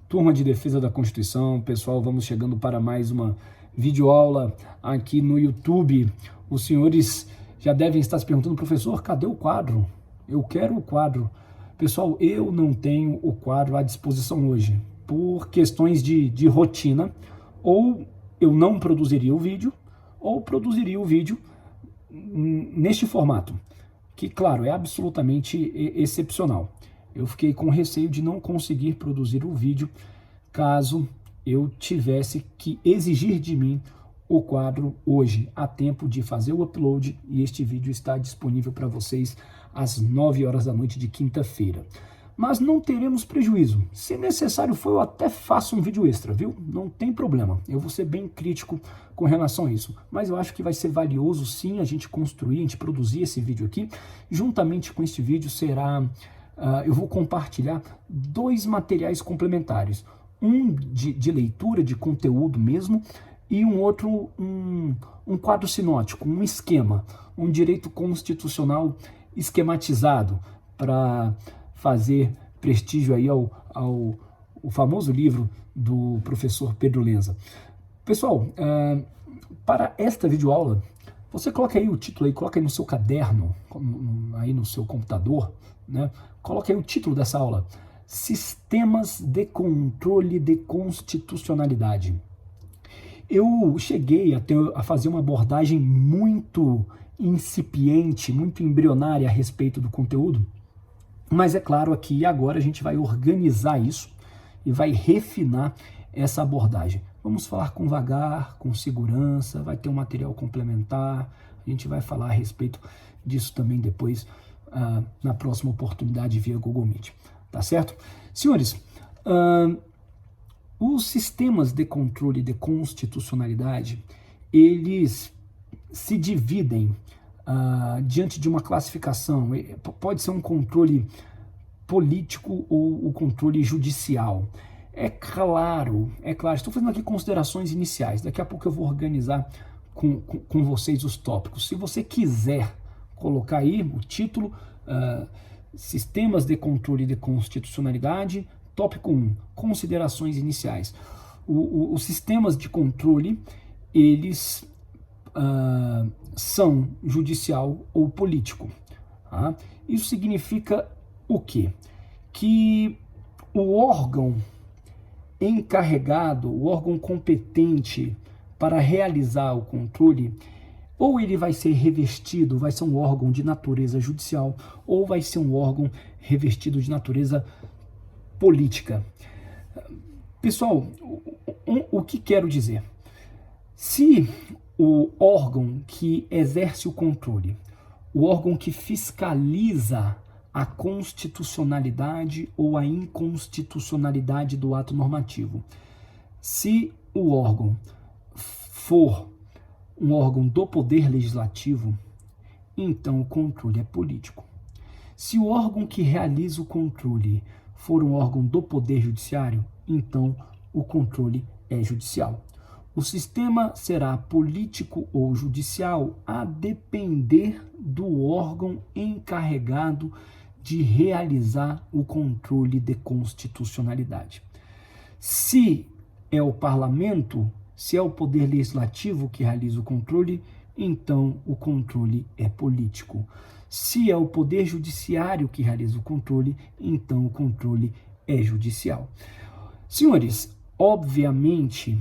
Turma de Defesa da Constituição, pessoal, vamos chegando para mais uma videoaula aqui no YouTube. Os senhores já devem estar se perguntando, professor, cadê o quadro? Eu quero o quadro. Pessoal, eu não tenho o quadro à disposição hoje, por questões de rotina, ou eu não produziria o vídeo, ou produziria o vídeo neste formato, que, claro, é absolutamente excepcional. Eu fiquei com receio de não conseguir produzir o vídeo caso eu tivesse que exigir de mim o quadro hoje, a tempo de fazer o upload, e este vídeo está disponível para vocês às 9 horas da noite de quinta-feira. Mas não teremos prejuízo. Se necessário for, eu até faço um vídeo extra, viu? Não tem problema. Eu vou ser bem crítico com relação a isso. Mas eu acho que vai ser valioso, sim, a gente construir, a gente produzir esse vídeo aqui. Juntamente com este vídeo será... eu vou compartilhar dois materiais complementares. Um de leitura, de conteúdo mesmo, e um outro, um quadro sinótico, um esquema, um direito constitucional esquematizado para fazer prestígio aí ao famoso livro do professor Pedro Lenza. Pessoal, para esta videoaula, você coloca aí o título aí, coloca aí no seu caderno, aí no seu computador, né? Coloca aí o título dessa aula: Sistemas de Controle de Constitucionalidade. Eu cheguei a fazer uma abordagem muito incipiente, muito embrionária a respeito do conteúdo, mas é claro aqui agora a gente vai organizar isso e vai refinar essa abordagem. Vamos falar com vagar, com segurança, vai ter um material complementar, a gente vai falar a respeito disso também depois, na próxima oportunidade via Google Meet, tá certo? Senhores, os sistemas de controle de constitucionalidade, eles se dividem diante de uma classificação. Pode ser um controle político ou o controle judicial. É claro, estou fazendo aqui considerações iniciais, daqui a pouco eu vou organizar com vocês os tópicos. Se você quiser colocar aí o título, Sistemas de Controle de Constitucionalidade, tópico 1, considerações iniciais. Os sistemas de controle, eles são judicial ou político. Tá? Isso significa o quê? Que o órgão encarregado, o órgão competente para realizar o controle, ou ele vai ser revestido, vai ser um órgão de natureza judicial, ou vai ser um órgão revestido de natureza política. Pessoal, o que quero dizer? Se o órgão que exerce o controle, o órgão que fiscaliza a constitucionalidade ou a inconstitucionalidade do ato normativo, se o órgão for um órgão do poder legislativo, então o controle é político. Se o órgão que realiza o controle for um órgão do poder judiciário, então o controle é judicial. O sistema será político ou judicial a depender do órgão encarregado de realizar o controle de constitucionalidade. Se é o parlamento, se é o poder legislativo que realiza o controle, então o controle é político. Se é o poder judiciário que realiza o controle, então o controle é judicial. Senhores, obviamente,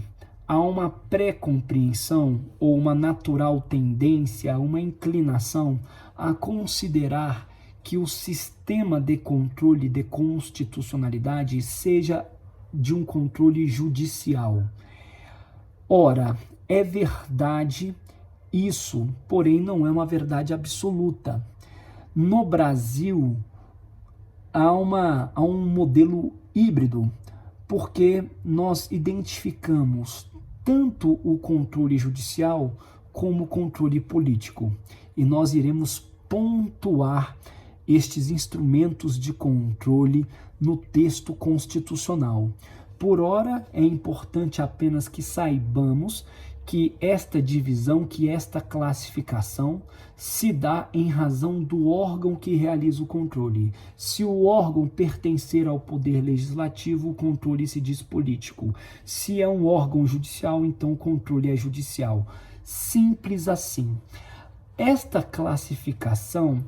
há uma pré-compreensão ou uma natural tendência, uma inclinação a considerar que o sistema de controle de constitucionalidade seja de um controle judicial. Ora, é verdade isso, porém não é uma verdade absoluta. No Brasil, há um modelo híbrido, porque nós identificamos tanto o controle judicial como o controle político. E nós iremos pontuar estes instrumentos de controle no texto constitucional. Por ora, é importante apenas que saibamos que esta divisão, que esta classificação se dá em razão do órgão que realiza o controle. Se o órgão pertencer ao poder legislativo, o controle se diz político. Se é um órgão judicial, então o controle é judicial. Simples assim. Esta classificação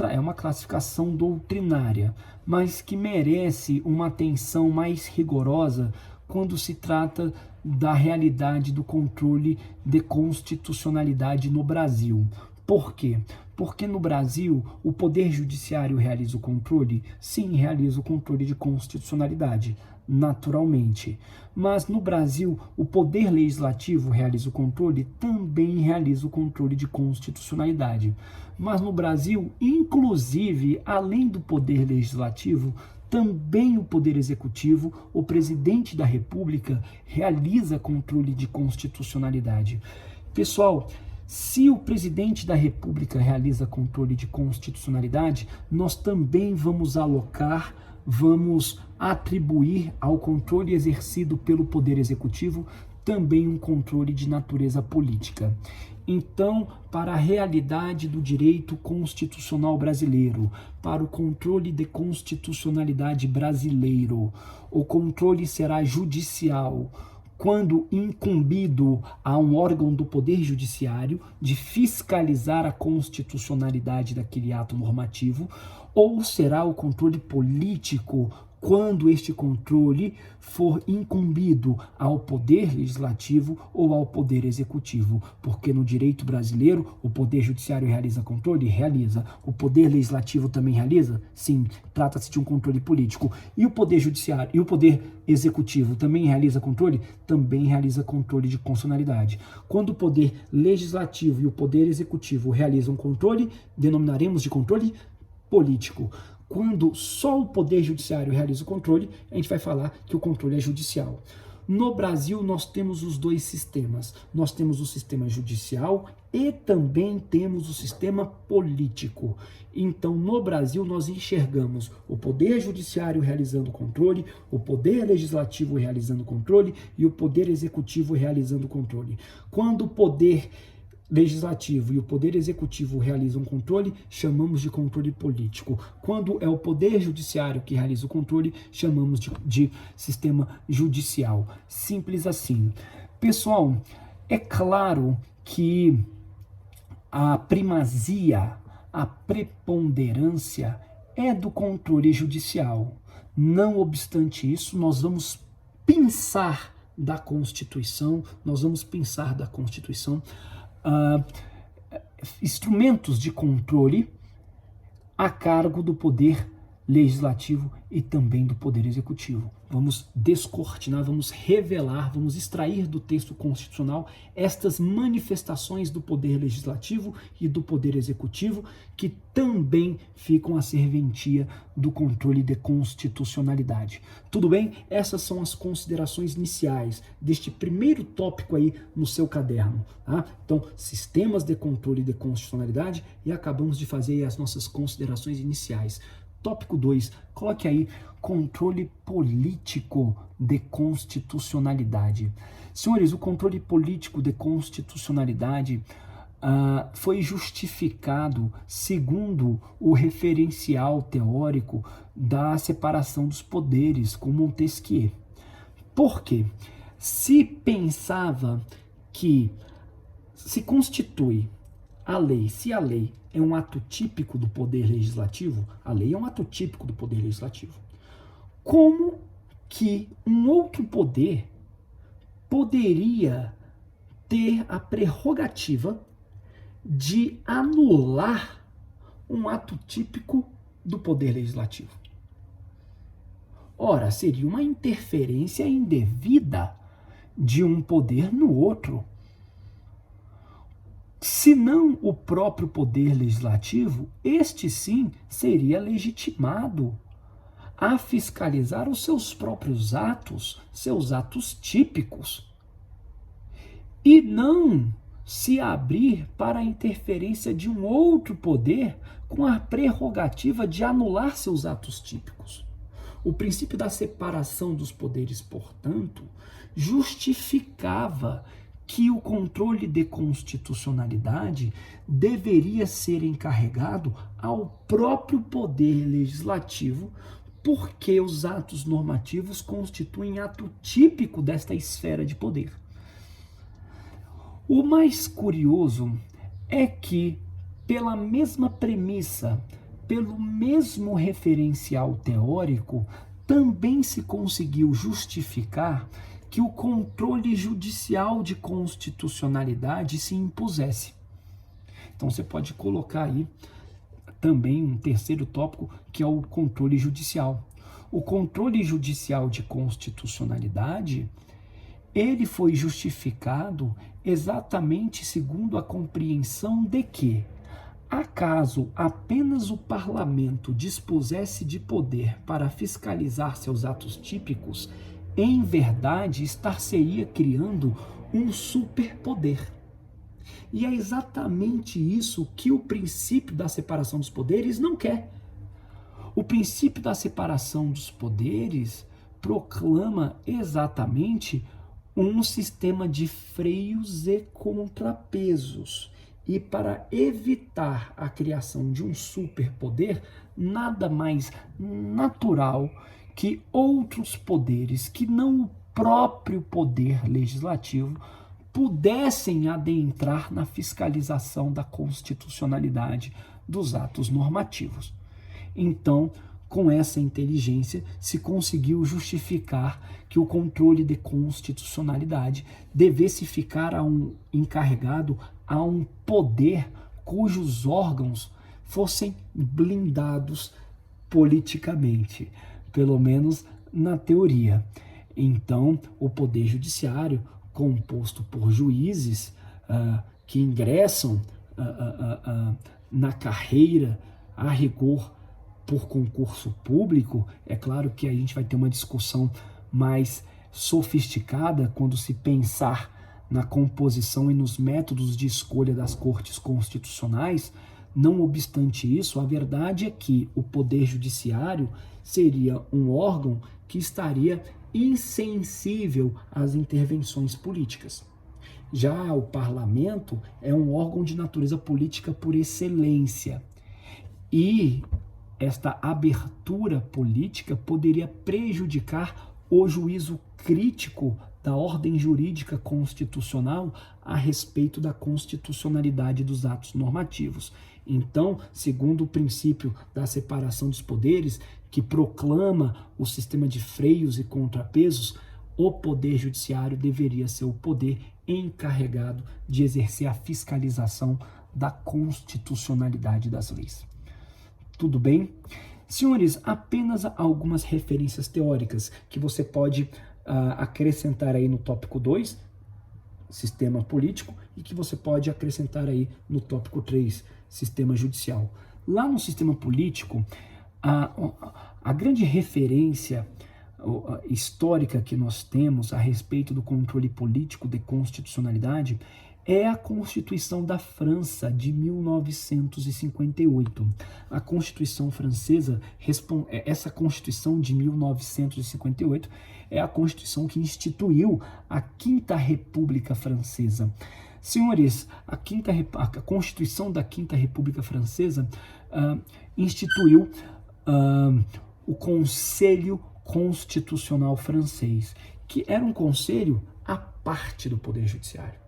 é uma classificação doutrinária, mas que merece uma atenção mais rigorosa quando se trata da realidade do controle de constitucionalidade no Brasil. Por quê? Porque no Brasil o Poder Judiciário realiza o controle? Sim, realiza o controle de constitucionalidade, naturalmente. Mas no Brasil o Poder Legislativo realiza o controle? Também realiza o controle de constitucionalidade. Mas no Brasil, inclusive, além do Poder Legislativo, também o Poder Executivo, o Presidente da República, realiza controle de constitucionalidade. Pessoal, se o Presidente da República realiza controle de constitucionalidade, nós também vamos alocar, vamos atribuir ao controle exercido pelo Poder Executivo também um controle de natureza política. Então, para a realidade do direito constitucional brasileiro, para o controle de constitucionalidade brasileiro, o controle será judicial, quando incumbido a um órgão do Poder Judiciário de fiscalizar a constitucionalidade daquele ato normativo, ou será o controle político, quando este controle for incumbido ao Poder Legislativo ou ao Poder Executivo. Porque no direito brasileiro, o Poder Judiciário realiza controle? Realiza. O Poder Legislativo também realiza? Sim, trata-se de um controle político. E o Poder Judiciário e o Poder Executivo também realiza controle? Também realiza controle de constitucionalidade. Quando o Poder Legislativo e o Poder Executivo realizam controle, denominaremos de controle político. Quando só o Poder Judiciário realiza o controle, a gente vai falar que o controle é judicial. No Brasil, nós temos os dois sistemas. Nós temos o sistema judicial e também temos o sistema político. Então, no Brasil, nós enxergamos o Poder Judiciário realizando controle, o Poder Legislativo realizando controle e o Poder Executivo realizando controle. Quando o Poder Legislativo e o Poder Executivo realizam controle, chamamos de controle político. Quando é o Poder Judiciário que realiza o controle, chamamos de sistema judicial. Simples assim. Pessoal, é claro que a primazia, a preponderância é do controle judicial. Não obstante isso, nós vamos pensar da Constituição, instrumentos de controle a cargo do Poder Legislativo e também do Poder Executivo. Vamos descortinar, vamos revelar, vamos extrair do texto constitucional estas manifestações do Poder Legislativo e do Poder Executivo que também ficam à serventia do controle de constitucionalidade. Tudo bem? Essas são as considerações iniciais deste primeiro tópico aí no seu caderno. Tá? Então, sistemas de controle de constitucionalidade e acabamos de fazer aí as nossas considerações iniciais. Tópico 2, coloque aí controle político de constitucionalidade. Senhores, o controle político de constitucionalidade foi justificado segundo o referencial teórico da separação dos poderes com Montesquieu. Por quê? Se pensava que se constitui a lei, se a lei é um ato típico do Poder Legislativo, a lei é um ato típico do Poder Legislativo. Como que um outro poder poderia ter a prerrogativa de anular um ato típico do Poder Legislativo? Ora, seria uma interferência indevida de um poder no outro. Se não o próprio Poder Legislativo, este sim seria legitimado a fiscalizar os seus próprios atos, seus atos típicos, e não se abrir para a interferência de um outro poder com a prerrogativa de anular seus atos típicos. O princípio da separação dos poderes, portanto, justificava que o controle de constitucionalidade deveria ser encarregado ao próprio poder legislativo, porque os atos normativos constituem ato típico desta esfera de poder. O mais curioso é que, pela mesma premissa, pelo mesmo referencial teórico, também se conseguiu justificar que o controle judicial de constitucionalidade se impusesse. Então você pode colocar aí também um terceiro tópico, que é o controle judicial. O controle judicial de constitucionalidade, ele foi justificado exatamente segundo a compreensão de que, acaso apenas o parlamento dispusesse de poder para fiscalizar seus atos típicos, em verdade estar-se-ia criando um superpoder. E é exatamente isso que o princípio da separação dos poderes não quer. O princípio da separação dos poderes proclama exatamente um sistema de freios e contrapesos. E para evitar a criação de um superpoder, nada mais natural que outros poderes, que não o próprio poder legislativo, pudessem adentrar na fiscalização da constitucionalidade dos atos normativos. Então, com essa inteligência, se conseguiu justificar que o controle de constitucionalidade devesse ficar encarregado a um poder cujos órgãos fossem blindados politicamente, pelo menos na teoria. Então, o poder judiciário, composto por juízes que ingressam na carreira, a rigor, por concurso público, é claro que a gente vai ter uma discussão mais sofisticada quando se pensar na composição e nos métodos de escolha das cortes constitucionais. Não obstante isso, a verdade é que o Poder Judiciário seria um órgão que estaria insensível às intervenções políticas. Já o Parlamento é um órgão de natureza política por excelência. E esta abertura política poderia prejudicar o juízo crítico da ordem jurídica constitucional a respeito da constitucionalidade dos atos normativos. Então, segundo o princípio da separação dos poderes, que proclama o sistema de freios e contrapesos, o Poder Judiciário deveria ser o poder encarregado de exercer a fiscalização da constitucionalidade das leis. Tudo bem? Senhores, apenas algumas referências teóricas que você pode acrescentar aí no tópico 2, sistema político, e que você pode acrescentar aí no tópico 3, sistema judicial. Lá no sistema político, a grande referência histórica que nós temos a respeito do controle político de constitucionalidade é a Constituição da França de 1958. A Constituição francesa, essa Constituição de 1958 é a Constituição que instituiu a Quinta República Francesa. Senhores, a Constituição da Quinta República Francesa instituiu o Conselho Constitucional Francês, que era um conselho à parte do Poder Judiciário.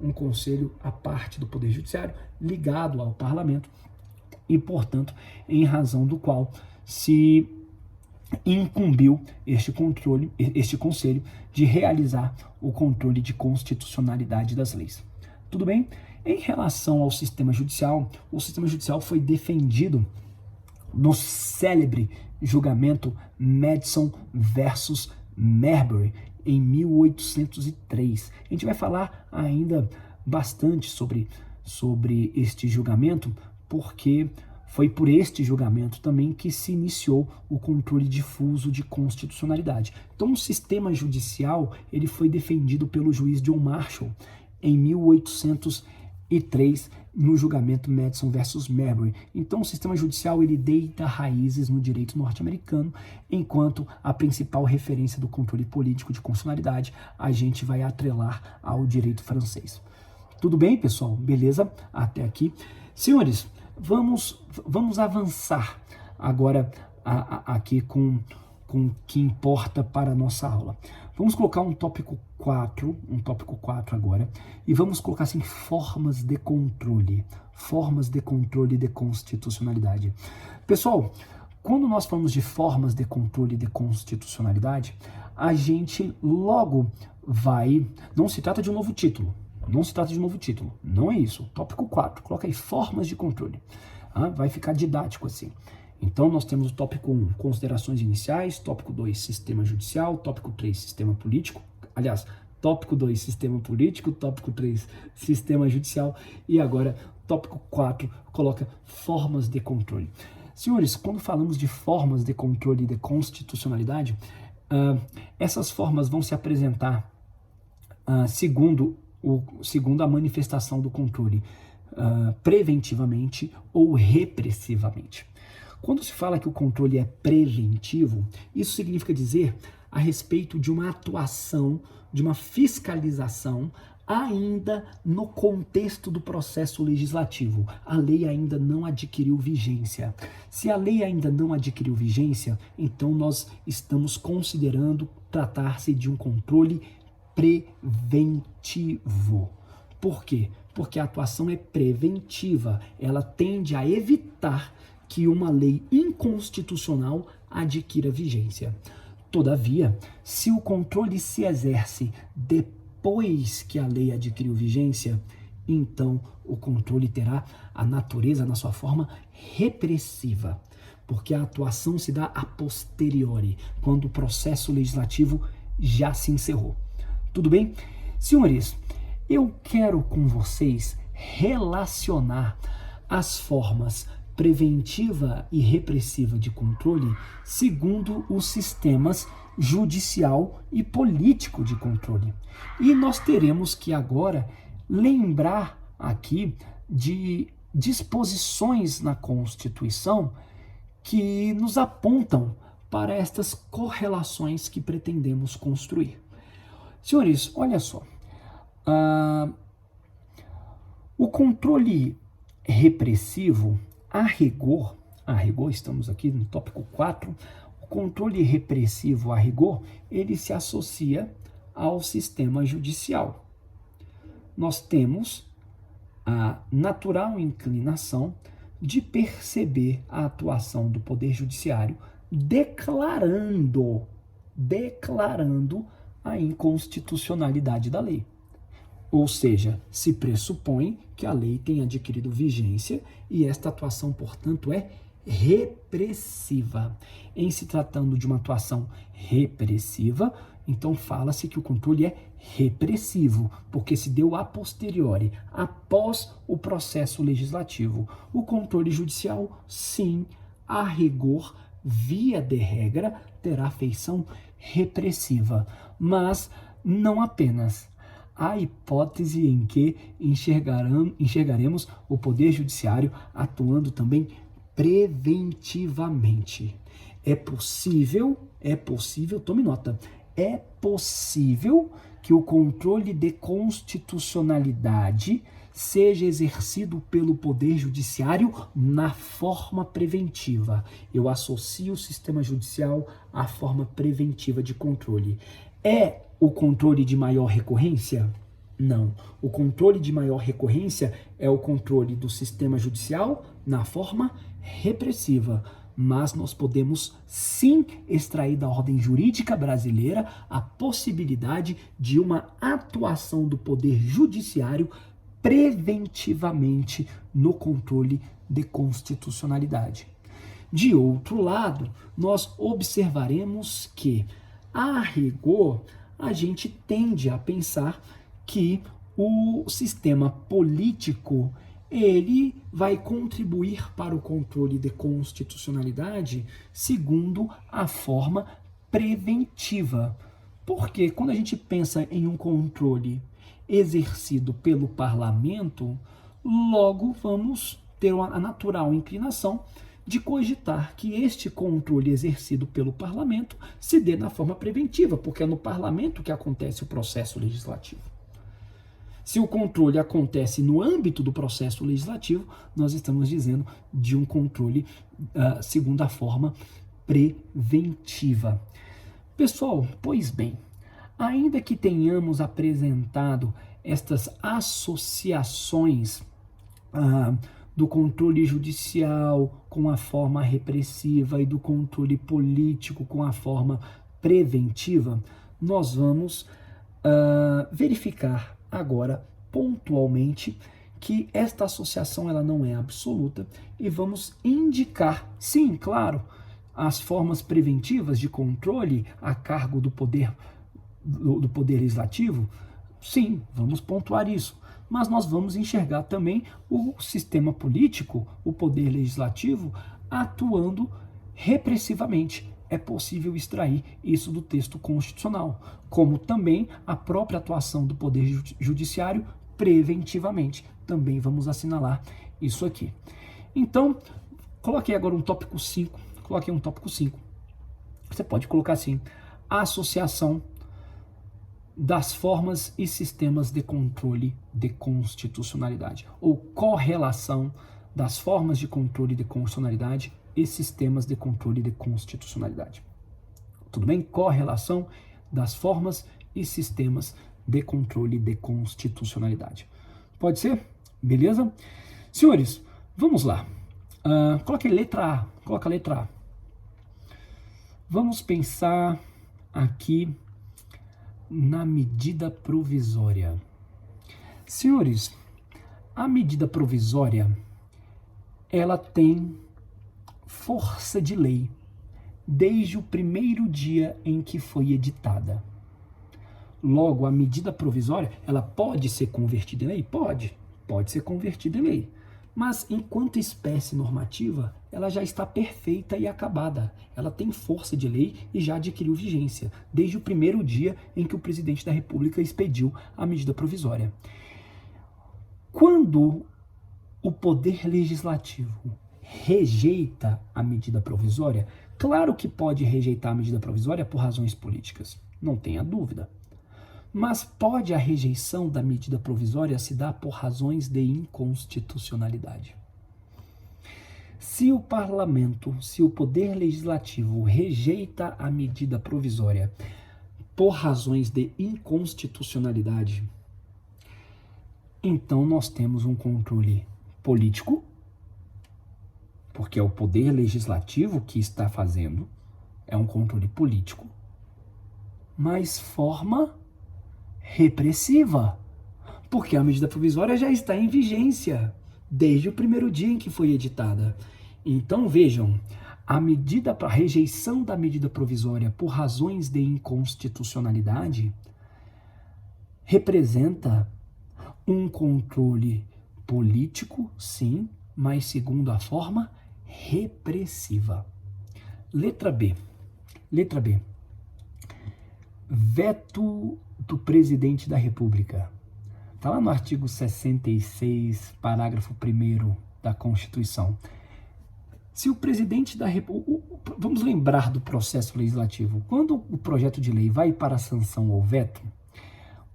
Um conselho à parte do Poder Judiciário, ligado ao Parlamento, e, portanto, em razão do qual se incumbiu este conselho de realizar o controle de constitucionalidade das leis. Tudo bem? Em relação ao sistema judicial, o sistema judicial foi defendido no célebre julgamento Madison versus Marbury, em 1803. A gente vai falar ainda bastante sobre este julgamento, porque foi por este julgamento também que se iniciou o controle difuso de constitucionalidade. Então, o sistema judicial ele foi defendido pelo juiz John Marshall em 1803. e 3, no julgamento Madison versus Marbury. Então, o sistema judicial ele deita raízes no direito norte-americano, enquanto a principal referência do controle político de constitucionalidade a gente vai atrelar ao direito francês. Tudo bem, pessoal? Beleza? Até aqui. Senhores, vamos avançar agora aqui com o que importa para a nossa aula. Vamos colocar um tópico 4 agora, e vamos colocar assim, formas de controle de constitucionalidade. Pessoal, quando nós falamos de formas de controle de constitucionalidade, a gente logo vai, não se trata de um novo título, não é isso, tópico 4, coloca aí formas de controle, vai ficar didático assim. Então, nós temos o tópico 1, considerações iniciais, tópico 2, sistema judicial, tópico 3, sistema político, aliás, tópico 2, sistema político, tópico 3, sistema judicial, e agora, tópico 4, coloca formas de controle. Senhores, quando falamos de formas de controle de constitucionalidade, essas formas vão se apresentar segundo a manifestação do controle, preventivamente ou repressivamente. Quando se fala que o controle é preventivo, isso significa dizer a respeito de uma atuação, de uma fiscalização, ainda no contexto do processo legislativo. A lei ainda não adquiriu vigência. Se a lei ainda não adquiriu vigência, então nós estamos considerando tratar-se de um controle preventivo. Por quê? Porque a atuação é preventiva. Ela tende a evitar que uma lei inconstitucional adquira vigência. Todavia, se o controle se exerce depois que a lei adquiriu vigência, então o controle terá a natureza, na sua forma, repressiva, porque a atuação se dá a posteriori, quando o processo legislativo já se encerrou. Tudo bem? Senhores, eu quero com vocês relacionar as formas preventiva e repressiva de controle segundo os sistemas judicial e político de controle. E nós teremos que agora lembrar aqui de disposições na Constituição que nos apontam para estas correlações que pretendemos construir. Senhores, olha só, o controle repressivo, a rigor, estamos aqui no tópico 4, o controle repressivo a rigor, ele se associa ao sistema judicial. Nós temos a natural inclinação de perceber a atuação do Poder Judiciário declarando a inconstitucionalidade da lei. Ou seja, se pressupõe que a lei tenha adquirido vigência e esta atuação, portanto, é repressiva. Em se tratando de uma atuação repressiva, então fala-se que o controle é repressivo, porque se deu a posteriori, após o processo legislativo. O controle judicial, sim, a rigor, via de regra, terá feição repressiva, mas não apenas. Há hipótese em que enxergaremos o Poder Judiciário atuando também preventivamente. É possível, tome nota, é possível que o controle de constitucionalidade seja exercido pelo Poder Judiciário na forma preventiva. Eu associo o sistema judicial à forma preventiva de controle. É o controle de maior recorrência? Não. O controle de maior recorrência é o controle do sistema judicial na forma repressiva. Mas nós podemos sim extrair da ordem jurídica brasileira a possibilidade de uma atuação do Poder Judiciário preventivamente no controle de constitucionalidade. De outro lado, nós observaremos que, a rigor, a gente tende a pensar que o sistema político ele vai contribuir para o controle de constitucionalidade segundo a forma preventiva. Porque quando a gente pensa em um controle exercido pelo parlamento, Logo, vamos ter a natural inclinação de cogitar que este controle exercido pelo parlamento se dê na forma preventiva, porque é no parlamento que acontece o processo legislativo. Se o controle acontece no âmbito do processo legislativo, nós estamos dizendo de um controle segundo a forma preventiva. Pessoal, pois bem, ainda que tenhamos apresentado estas associações do controle judicial com a forma repressiva e do controle político com a forma preventiva, nós vamos verificar agora pontualmente que esta associação ela não é absoluta e vamos indicar, sim, claro, as formas preventivas de controle a cargo do poder legislativo. Sim, vamos pontuar isso. Mas nós vamos enxergar também o sistema político, o poder legislativo, atuando repressivamente. É possível extrair isso do texto constitucional, como também a própria atuação do poder judiciário preventivamente. Também vamos assinalar isso aqui. Então, coloquei agora um tópico 5. Coloquei um tópico 5. Você pode colocar assim: a associação das formas e sistemas de controle de constitucionalidade, ou correlação das formas de controle de constitucionalidade e sistemas de controle de constitucionalidade. Tudo bem? Correlação das formas e sistemas de controle de constitucionalidade. Pode ser? Beleza? Senhores, vamos lá. Coloque letra A. Coloca a letra A. Vamos pensar aqui na medida provisória. Senhores, a medida provisória, ela tem força de lei desde o primeiro dia em que foi editada. Logo, a medida provisória, ela pode ser convertida em lei? Pode ser convertida em lei. Mas, enquanto espécie normativa, ela já está perfeita e acabada. Ela tem força de lei e já adquiriu vigência, desde o primeiro dia em que o presidente da República expediu a medida provisória. Quando o Poder Legislativo rejeita a medida provisória, claro que pode rejeitar a medida provisória por razões políticas, não tenha dúvida. Mas pode a rejeição da medida provisória se dar por razões de inconstitucionalidade. Se o parlamento, se o poder legislativo rejeita a medida provisória por razões de inconstitucionalidade, então nós temos um controle político, porque é o poder legislativo que está fazendo, é um controle político, mas forma repressiva, porque a medida provisória já está em vigência desde o primeiro dia em que foi editada. Então vejam, a rejeição da medida provisória por razões de inconstitucionalidade representa um controle político, sim, mas segundo a forma repressiva. Letra B. Letra B. Veto do presidente da República. Está lá no artigo 66, parágrafo 1º da Constituição. Se o presidente da República... Vamos lembrar do processo legislativo. Quando o projeto de lei vai para a sanção ou veto,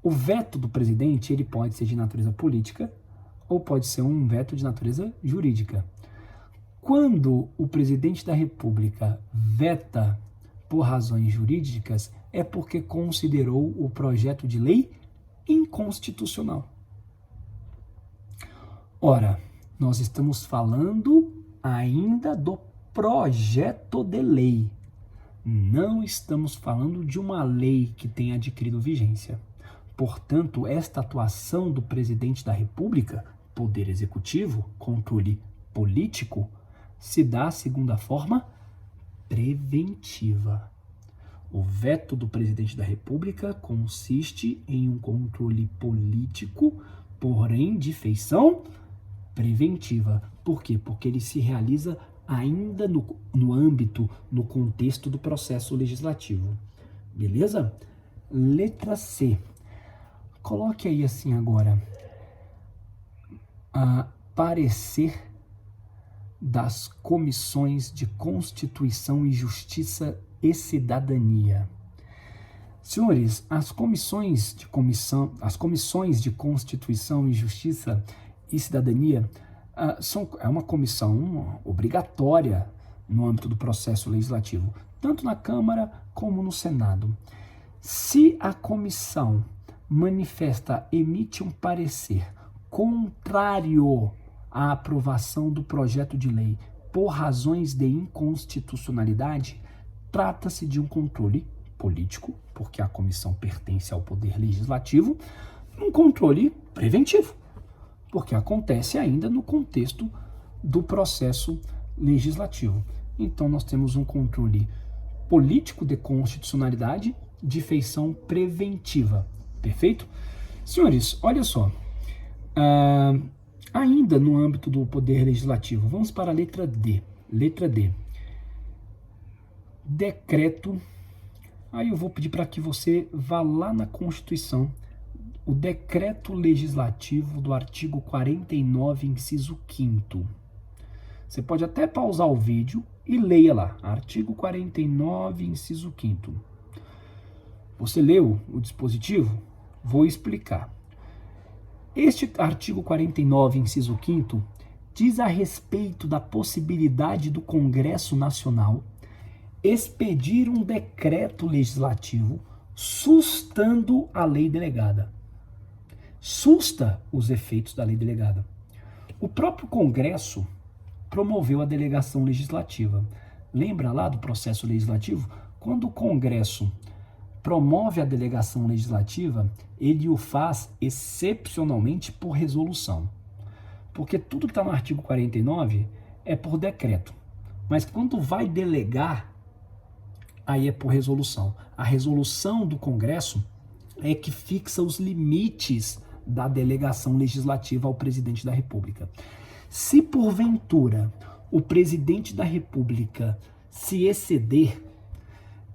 o veto do presidente ele pode ser de natureza política ou pode ser um veto de natureza jurídica. Quando o presidente da República veta por razões jurídicas, é porque considerou o projeto de lei inconstitucional. Ora, nós estamos falando ainda do projeto de lei. Não estamos falando de uma lei que tenha adquirido vigência. Portanto, esta atuação do presidente da República, poder executivo, controle político, se dá segundo a forma preventiva. O veto do presidente da República consiste em um controle político, porém de feição preventiva. Por quê? Porque ele se realiza ainda no âmbito, no contexto do processo legislativo. Beleza? Letra C. Coloque aí assim agora. parecer das comissões de Constituição e Justiça e Cidadania. Senhores, as comissões de Constituição e Justiça e Cidadania é uma comissão obrigatória no âmbito do processo legislativo, tanto na Câmara como no Senado. Se a comissão emite um parecer contrário à aprovação do projeto de lei por razões de inconstitucionalidade, trata-se de um controle político, porque a comissão pertence ao poder legislativo, um controle preventivo, porque acontece ainda no contexto do processo legislativo. Então nós temos um controle político de constitucionalidade de feição preventiva, perfeito? Senhores, olha só, ainda no âmbito do poder legislativo, vamos para a letra D. Letra D. Decreto. Aí eu vou pedir para que você vá lá na Constituição, o decreto legislativo do artigo 49, inciso 5º. Você pode até pausar o vídeo e leia lá, artigo 49, inciso 5º. Você leu o dispositivo? Vou explicar. Este artigo 49, inciso 5º, diz a respeito da possibilidade do Congresso Nacional expedir um decreto legislativo sustando a lei delegada. Susta os efeitos da lei delegada. O próprio Congresso promoveu a delegação legislativa. Lembra lá do processo legislativo? Quando o Congresso promove a delegação legislativa, ele o faz excepcionalmente por resolução. Porque tudo que está no artigo 49 é por decreto. Mas quando vai delegar, aí é por resolução. A resolução do Congresso é que fixa os limites da delegação legislativa ao presidente da República. Se porventura o presidente da República se exceder,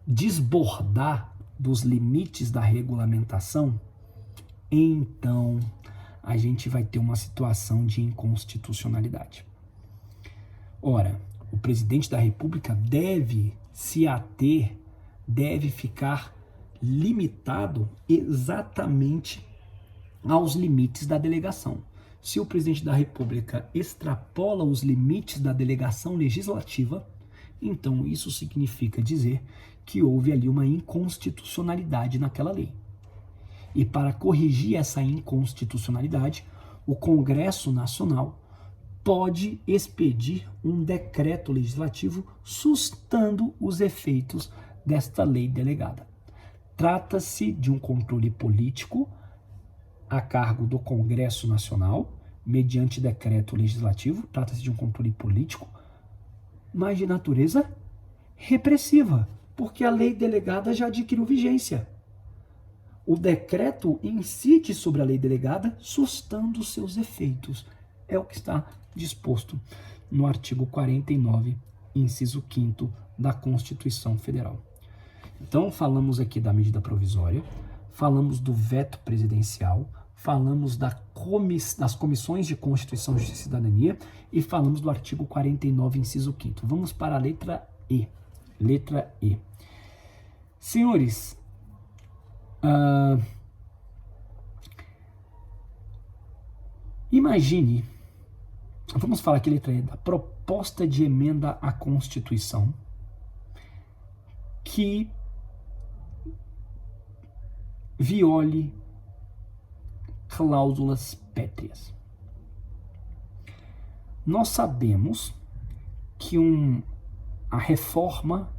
desbordar dos limites da regulamentação, então a gente vai ter uma situação de inconstitucionalidade. Ora, o presidente da República deve se ater, deve ficar limitado exatamente aos limites da delegação. Se o presidente da República extrapola os limites da delegação legislativa, então isso significa dizer que houve ali uma inconstitucionalidade naquela lei. E para corrigir essa inconstitucionalidade, o Congresso Nacional pode expedir um decreto legislativo sustando os efeitos desta lei delegada. Trata-se de um controle político a cargo do Congresso Nacional, mediante decreto legislativo. Trata-se de um controle político, mas de natureza repressiva, porque a lei delegada já adquiriu vigência. O decreto incide sobre a lei delegada, sustando seus efeitos. É o que está disposto no artigo 49, inciso 5º da Constituição Federal. Então, falamos aqui da medida provisória, falamos do veto presidencial, falamos das comissões de Constituição, Justiça e Cidadania e falamos do artigo 49, inciso 5º. Vamos para a letra E. Letra E. Senhores, imagine, vamos falar aqui, letra E, da proposta de emenda à Constituição que viole cláusulas pétreas. Nós sabemos que a reforma,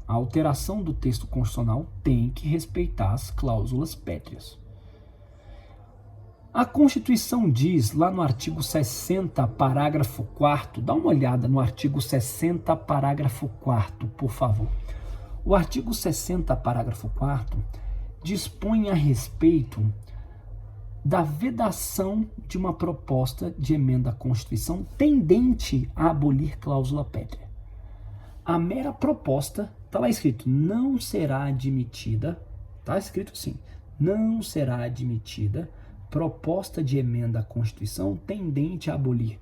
a alteração do texto constitucional tem que respeitar as cláusulas pétreas. A Constituição diz, lá no artigo 60, parágrafo 4º, dá uma olhada no artigo 60, parágrafo 4º, por favor. O artigo 60, parágrafo 4º, dispõe a respeito da vedação de uma proposta de emenda à Constituição tendente a abolir cláusula pétrea. A mera proposta, está lá escrito, não será admitida, está escrito assim, não será admitida proposta de emenda à Constituição tendente a abolir.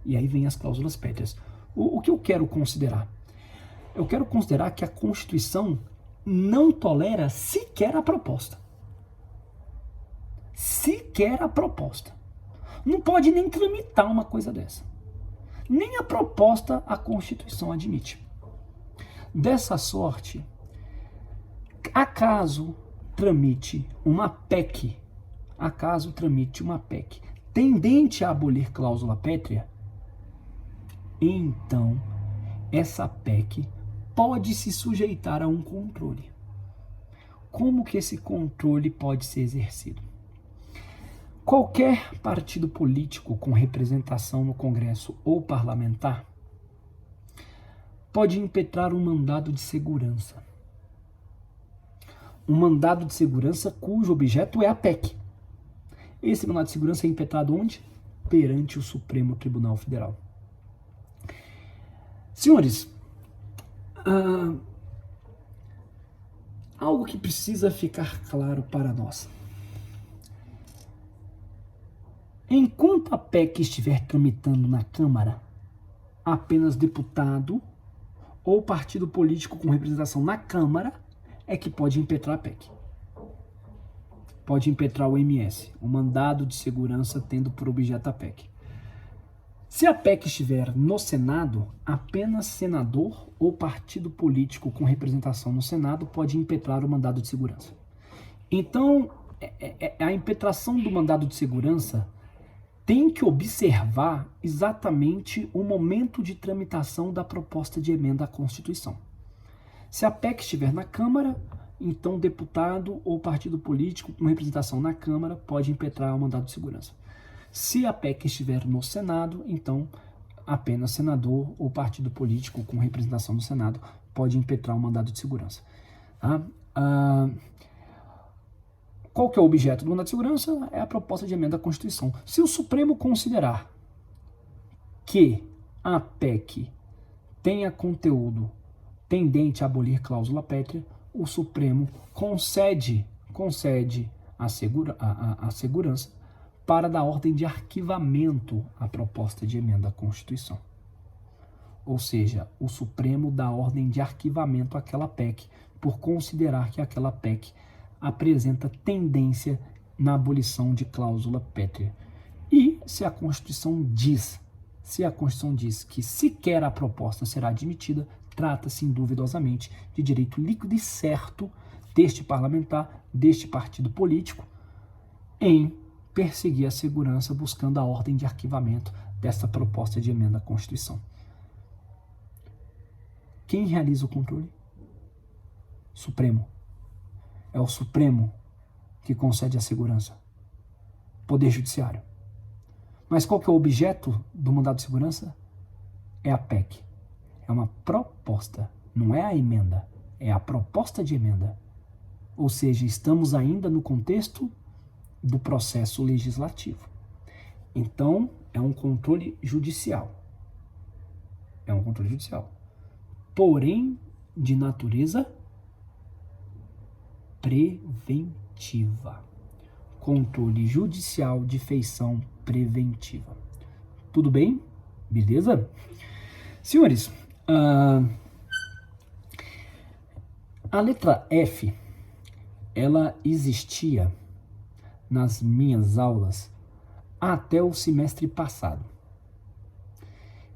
E aí vem as cláusulas pétreas. O que eu quero considerar? Eu quero considerar que a Constituição não tolera sequer a proposta. Sequer a proposta. Não pode nem tramitar uma coisa dessa. Nem a proposta a Constituição admite. Dessa sorte, acaso tramite uma PEC tendente a abolir cláusula pétrea, então essa PEC pode se sujeitar a um controle. Como que esse controle pode ser exercido? Qualquer partido político com representação no Congresso ou parlamentar pode impetrar um mandado de segurança. Um mandado de segurança cujo objeto é a PEC. Esse mandado de segurança é impetrado onde? Perante o Supremo Tribunal Federal. Senhores, algo que precisa ficar claro para nós. Enquanto a PEC estiver tramitando na Câmara, apenas deputado ou partido político com representação na Câmara é que pode impetrar a PEC. Pode impetrar o MS, o mandado de segurança tendo por objeto a PEC. Se a PEC estiver no Senado, apenas senador ou partido político com representação no Senado pode impetrar o mandado de segurança. Então, a impetração do mandado de segurança tem que observar exatamente o momento de tramitação da proposta de emenda à Constituição. Se a PEC estiver na Câmara, então deputado ou partido político com representação na Câmara pode impetrar o mandado de segurança. Se a PEC estiver no Senado, então apenas senador ou partido político com representação no Senado pode impetrar o mandado de segurança. Tá? Qual que é o objeto do mandado de segurança? É a proposta de emenda à Constituição. Se o Supremo considerar que a PEC tenha conteúdo tendente a abolir cláusula pétrea, o Supremo concede a segurança para dar ordem de arquivamento à proposta de emenda à Constituição. Ou seja, o Supremo dá ordem de arquivamento àquela PEC por considerar que aquela PEC apresenta tendência na abolição de cláusula pétrea. E se a Constituição diz que sequer a proposta será admitida, trata-se induvidosamente de direito líquido e certo deste parlamentar, deste partido político, em perseguir a segurança buscando a ordem de arquivamento dessa proposta de emenda à Constituição. Quem realiza o controle? Supremo. É o Supremo que concede a segurança. Poder Judiciário. Mas qual que é o objeto do mandado de segurança? É a PEC. É uma proposta, não é a emenda, é a proposta de emenda. Ou seja, estamos ainda no contexto do processo legislativo. Então, é um controle judicial. É um controle judicial. Porém, de natureza preventiva. Controle judicial de feição preventiva. Tudo bem? Beleza? Senhores, a letra F, ela existia nas minhas aulas até o semestre passado.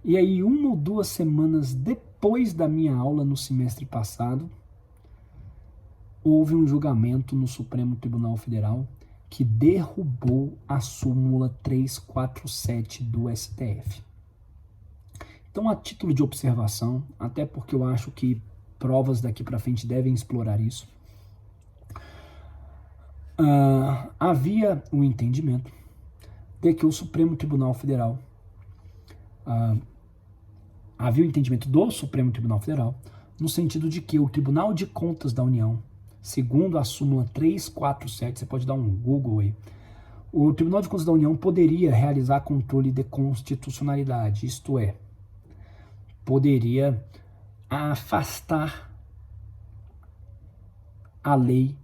E aí, 1 ou 2 semanas depois da minha aula no semestre passado, houve um julgamento no Supremo Tribunal Federal que derrubou a súmula 347 do STF. Então, a título de observação, até porque eu acho que provas daqui para frente devem explorar isso, havia o entendimento de que o Supremo Tribunal Federal, havia o entendimento do Supremo Tribunal Federal, no sentido de que o Tribunal de Contas da União, segundo a súmula 347, você pode dar um Google aí, o Tribunal de Contas da União poderia realizar controle de constitucionalidade, isto é, poderia afastar a lei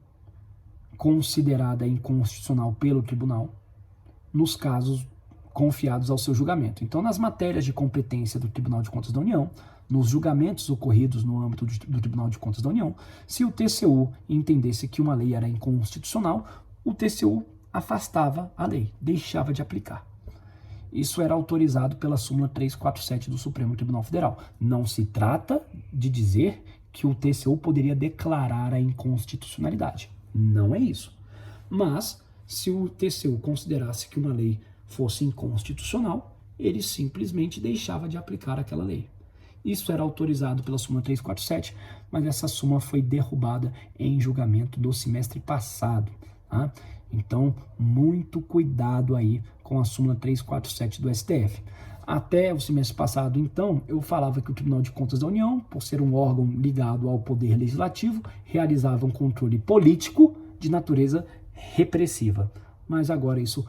considerada inconstitucional pelo tribunal nos casos confiados ao seu julgamento. Então, nas matérias de competência do Tribunal de Contas da União, nos julgamentos ocorridos no âmbito do Tribunal de Contas da União, se o TCU entendesse que uma lei era inconstitucional, o TCU afastava a lei, deixava de aplicar. Isso era autorizado pela súmula 347 do Supremo Tribunal Federal. Não se trata de dizer que o TCU poderia declarar a inconstitucionalidade. Não é isso. Mas, se o TCU considerasse que uma lei fosse inconstitucional, ele simplesmente deixava de aplicar aquela lei. Isso era autorizado pela súmula 347, mas essa súmula foi derrubada em julgamento do semestre passado, tá? Então, muito cuidado aí com a súmula 347 do STF. Até o semestre passado, então, eu falava que o Tribunal de Contas da União, por ser um órgão ligado ao Poder Legislativo, realizava um controle político de natureza repressiva. Mas agora isso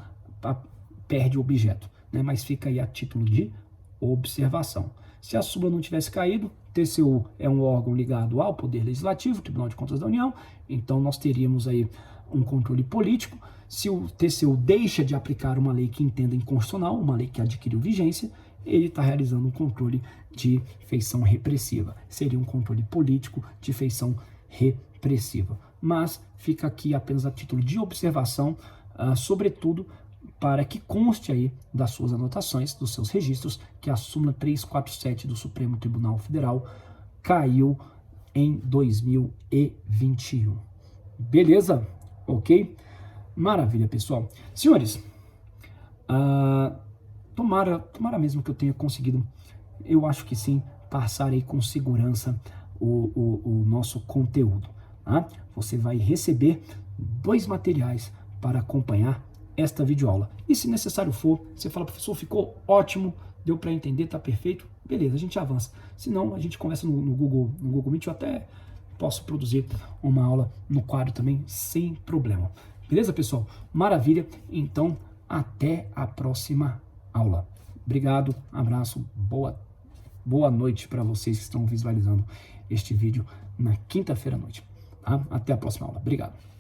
perde o objeto, né? Mas fica aí a título de observação. Se a súmula não tivesse caído, TCU é um órgão ligado ao Poder Legislativo, Tribunal de Contas da União, então nós teríamos aí um controle político. Se o TCU deixa de aplicar uma lei que entenda inconstitucional, uma lei que adquiriu vigência, ele está realizando um controle de feição repressiva. Seria um controle político de feição repressiva. Mas fica aqui apenas a título de observação, sobretudo para que conste aí das suas anotações, dos seus registros, que a súmula 347 do Supremo Tribunal Federal caiu em 2021. Beleza? Ok? Maravilha, pessoal. Senhores, tomara mesmo que eu tenha conseguido, eu acho que sim, passar aí com segurança o nosso conteúdo. Tá? Você vai receber 2 materiais para acompanhar esta videoaula. E se necessário for, você fala, professor, ficou ótimo, deu para entender, tá perfeito, beleza, a gente avança. Se não, a gente conversa no Google Meet, eu até posso produzir uma aula no quadro também, sem problema. Beleza, pessoal? Maravilha. Então, até a próxima aula. Obrigado, abraço, boa noite para vocês que estão visualizando este vídeo na quinta-feira à noite. Tá? Até a próxima aula. Obrigado.